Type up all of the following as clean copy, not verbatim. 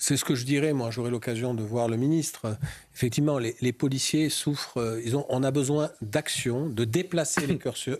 C'est ce que je dirais, moi, j'aurai l'occasion de voir le ministre. Effectivement, les policiers souffrent, on a besoin d'action, de déplacer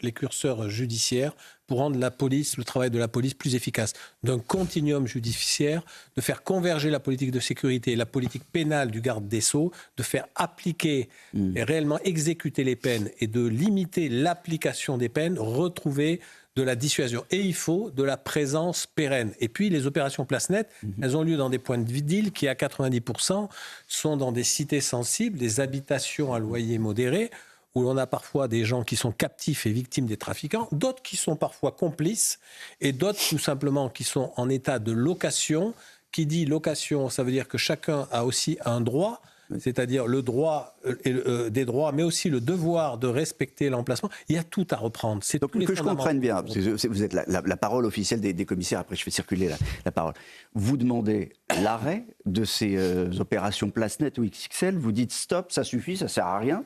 les curseurs judiciaires pour rendre le travail de la police plus efficace, d'un continuum judiciaire, de faire converger la politique de sécurité et la politique pénale du garde des Sceaux, de faire appliquer et réellement exécuter les peines et de limiter l'application des peines, retrouver de la dissuasion. Et il faut de la présence pérenne. Et puis, les opérations place nette, elles ont lieu dans des points de ville qui, à 90%, sont dans des cités sensibles, des habitations à loyer modéré, où l'on a parfois des gens qui sont captifs et victimes des trafiquants, d'autres qui sont parfois complices, et d'autres, tout simplement, qui sont en état de location. Qui dit location, ça veut dire que chacun a aussi un droit, c'est-à-dire le droit des droits, mais aussi le devoir de respecter l'emplacement. Il y a tout à reprendre. Donc que je comprenne bien, parce que vous êtes la parole officielle des commissaires, après je fais circuler la parole. Vous demandez l'arrêt de ces opérations place nette ou XXL, vous dites stop, ça suffit, ça sert à rien.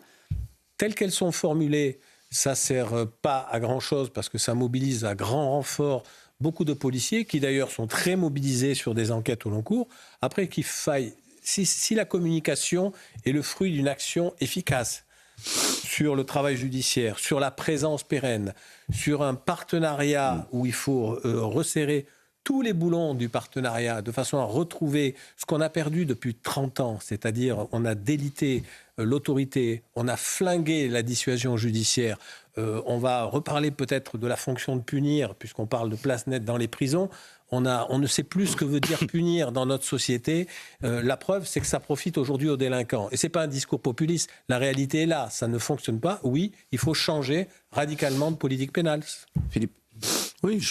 Telles qu'elles sont formulées, ça ne sert pas à grand-chose parce que ça mobilise à grand renfort beaucoup de policiers qui d'ailleurs sont très mobilisés sur des enquêtes au long cours. Après qu'il faille... Si la communication est le fruit d'une action efficace sur le travail judiciaire, sur la présence pérenne, sur un partenariat où il faut resserrer tous les boulons du partenariat de façon à retrouver ce qu'on a perdu depuis 30 ans, c'est-à-dire on a délité l'autorité, on a flingué la dissuasion judiciaire, on va reparler peut-être de la fonction de punir, puisqu'on parle de place nette dans les prisons. On ne sait plus ce que veut dire punir dans notre société. La preuve, c'est que ça profite aujourd'hui aux délinquants. Et ce n'est pas un discours populiste. La réalité est là. Ça ne fonctionne pas. Oui, il faut changer radicalement de politique pénale. Philippe. Oui,